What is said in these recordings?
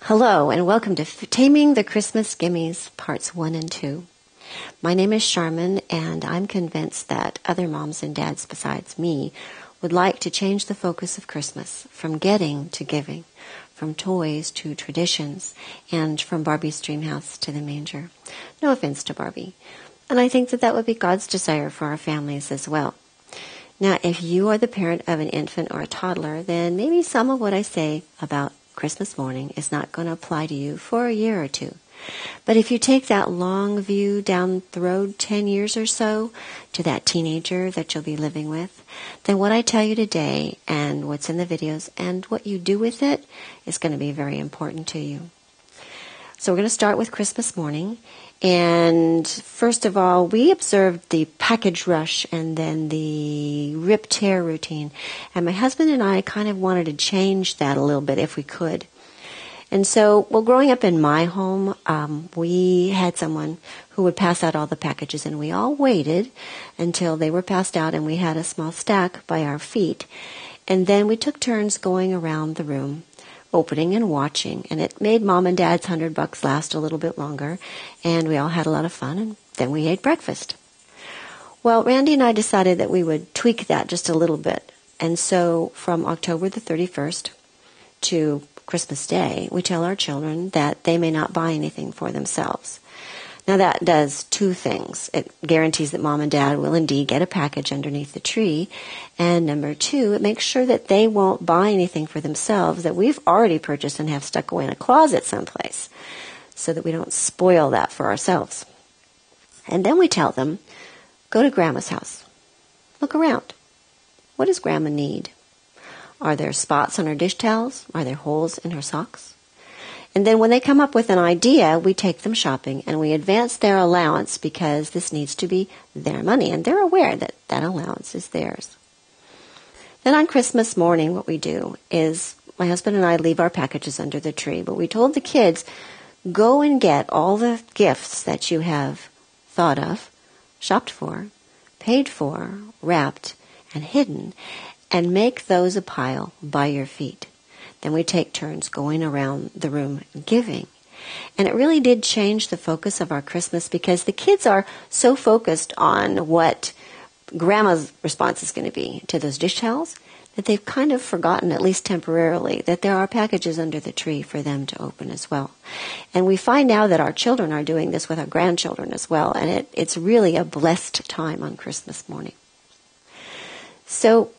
Hello and welcome to Taming the Christmas Gimmies, parts 1 and 2. My name is Charmin and I'm convinced that other moms and dads besides me would like to change the focus of Christmas from getting to giving, from toys to traditions, and from Barbie's dream house to the manger. No offense to Barbie. And I think that that would be God's desire for our families as well. Now, if you are the parent of an infant or a toddler, then maybe some of what I say about Christmas morning is not going to apply to you for a year or two. But if you take that long view down the road 10 years or so to that teenager that you'll be living with, then what I tell you today and what's in the videos and what you do with it is going to be very important to you. So we're going to start with Christmas morning. And first of all, we observed the package rush and then the rip-tear routine. And my husband and I kind of wanted to change that a little bit if we could. And so, well, growing up in my home, we had someone who would pass out all the packages, and we all waited until they were passed out, and we had a small stack by our feet. And then we took turns going around the room, opening and watching, and it made Mom and Dad's $100 last a little bit longer, and we all had a lot of fun, and then we ate breakfast. Well, Randy and I decided that we would tweak that just a little bit, and so from October the 31st to Christmas Day, we tell our children that they may not buy anything for themselves. Now that does two things. It guarantees that Mom and Dad will indeed get a package underneath the tree. And number two, it makes sure that they won't buy anything for themselves that we've already purchased and have stuck away in a closet someplace so that we don't spoil that for ourselves. And then we tell them, go to Grandma's house. Look around. What does Grandma need? Are there spots on her dish towels? Are there holes in her socks? And then when they come up with an idea, we take them shopping and we advance their allowance because this needs to be their money. And they're aware that that allowance is theirs. Then on Christmas morning, what we do is my husband and I leave our packages under the tree. But we told the kids, go and get all the gifts that you have thought of, shopped for, paid for, wrapped, and hidden, and make those a pile by your feet. Then we take turns going around the room giving. And it really did change the focus of our Christmas because the kids are so focused on what Grandma's response is going to be to those dish towels that they've kind of forgotten, at least temporarily, that there are packages under the tree for them to open as well. And we find now that our children are doing this with our grandchildren as well, and it's really a blessed time on Christmas morning. So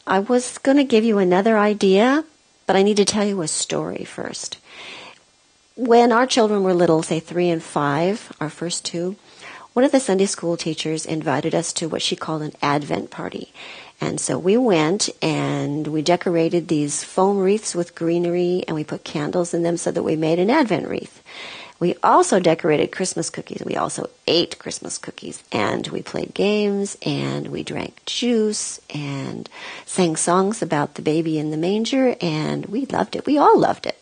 I was going to give you another idea, but I need to tell you a story first. When our children were little, say 3 and 5, our first two, one of the Sunday school teachers invited us to what she called an Advent party. And so we went and we decorated these foam wreaths with greenery and we put candles in them so that we made an Advent wreath. We also decorated Christmas cookies. We also ate Christmas cookies. And we played games, and we drank juice, and sang songs about the baby in the manger, and we loved it. We all loved it.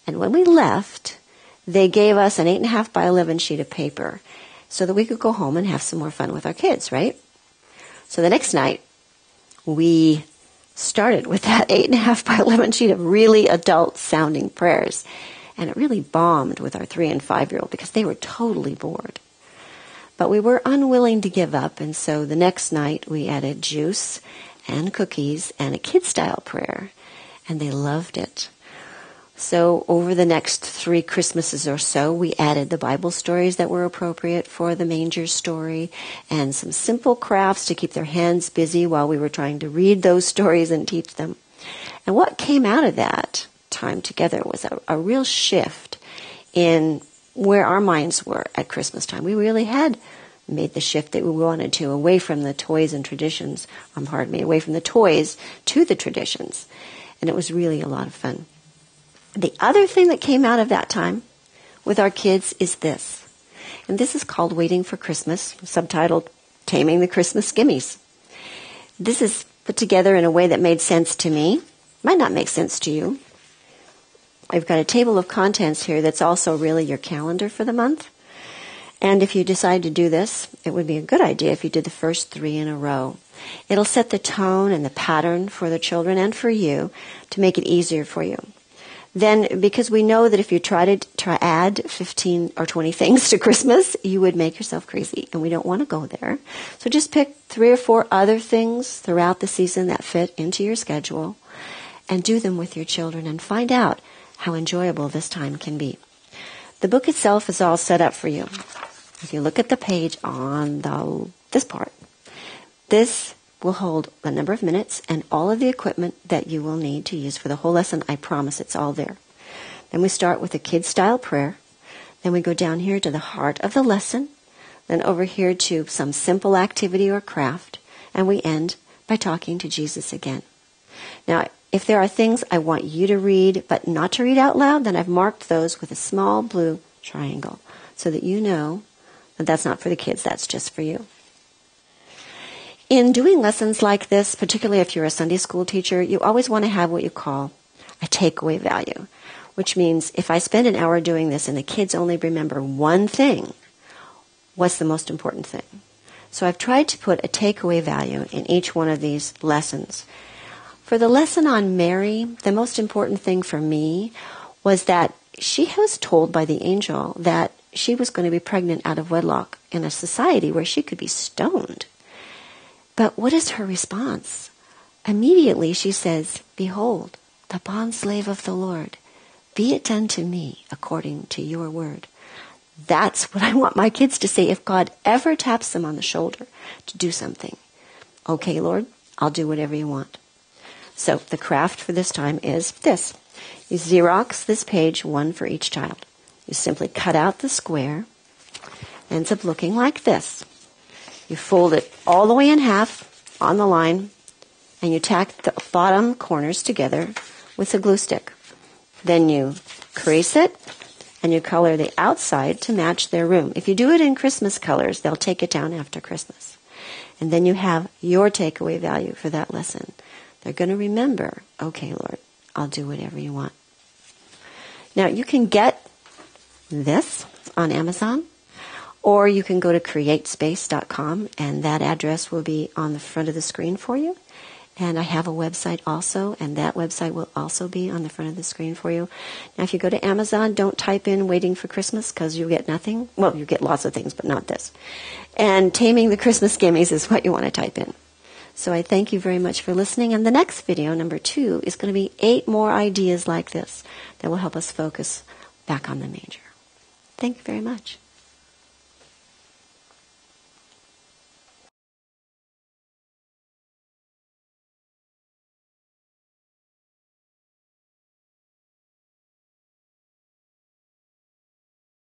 And when we left, they gave us an 8.5 by 11 sheet of paper so that we could go home and have some more fun with our kids, right? So the next night, we started with that 8.5 by 11 sheet of really adult-sounding prayers. And it really bombed with our 3 and 5-year-old because they were totally bored. But we were unwilling to give up, and so the next night we added juice and cookies and a kid-style prayer, and they loved it. So over the next 3 Christmases or so, we added the Bible stories that were appropriate for the manger story and some simple crafts to keep their hands busy while we were trying to read those stories and teach them. And what came out of that time together was a real shift in where our minds were at Christmas time. We really had made the shift that we wanted to away from the toys and traditions, away from the toys to the traditions. And it was really a lot of fun. The other thing that came out of that time with our kids is this. And this is called Waiting for Christmas, subtitled Taming the Christmas Gimmies. This is put together in a way that made sense to me. Might not make sense to you. I've got a table of contents here that's also really your calendar for the month. And if you decide to do this, it would be a good idea if you did the first 3 in a row. It'll set the tone and the pattern for the children and for you to make it easier for you. Then, because we know that if you try to add 15 or 20 things to Christmas, you would make yourself crazy, and we don't want to go there. So just pick 3 or 4 other things throughout the season that fit into your schedule, and do them with your children, and find out how enjoyable this time can be. The book itself is all set up for you. If you look at the page on this part, this will hold the number of minutes and all of the equipment that you will need to use for the whole lesson. I promise it's all there. Then we start with a kid-style prayer. Then we go down here to the heart of the lesson. Then over here to some simple activity or craft. And we end by talking to Jesus again. Now, if there are things I want you to read, but not to read out loud, then I've marked those with a small blue triangle so that you know that that's not for the kids, that's just for you. In doing lessons like this, particularly if you're a Sunday school teacher, you always want to have what you call a takeaway value, which means if I spend an hour doing this and the kids only remember one thing, what's the most important thing? So I've tried to put a takeaway value in each one of these lessons. For the lesson on Mary, the most important thing for me was that she was told by the angel that she was going to be pregnant out of wedlock in a society where she could be stoned. But what is her response? Immediately she says, "Behold, the bondslave of the Lord, be it done to me according to your word." That's what I want my kids to say if God ever taps them on the shoulder to do something. Okay, Lord, I'll do whatever you want. So the craft for this time is this. You Xerox this page, one for each child. You simply cut out the square. It ends up looking like this. You fold it all the way in half on the line, and you tack the bottom corners together with a glue stick. Then you crease it, and you color the outside to match their room. If you do it in Christmas colors, they'll take it down after Christmas. And then you have your takeaway value for that lesson. They're going to remember, okay, Lord, I'll do whatever you want. Now, you can get this on Amazon, or you can go to createspace.com, and that address will be on the front of the screen for you. And I have a website also, and that website will also be on the front of the screen for you. Now, if you go to Amazon, don't type in Waiting for Christmas, because you'll get nothing. Well, you get lots of things, but not this. And Taming the Christmas Gimmies is what you want to type in. So I thank you very much for listening. And the next video, number 2, is going to be 8 more ideas like this that will help us focus back on the manger. Thank you very much.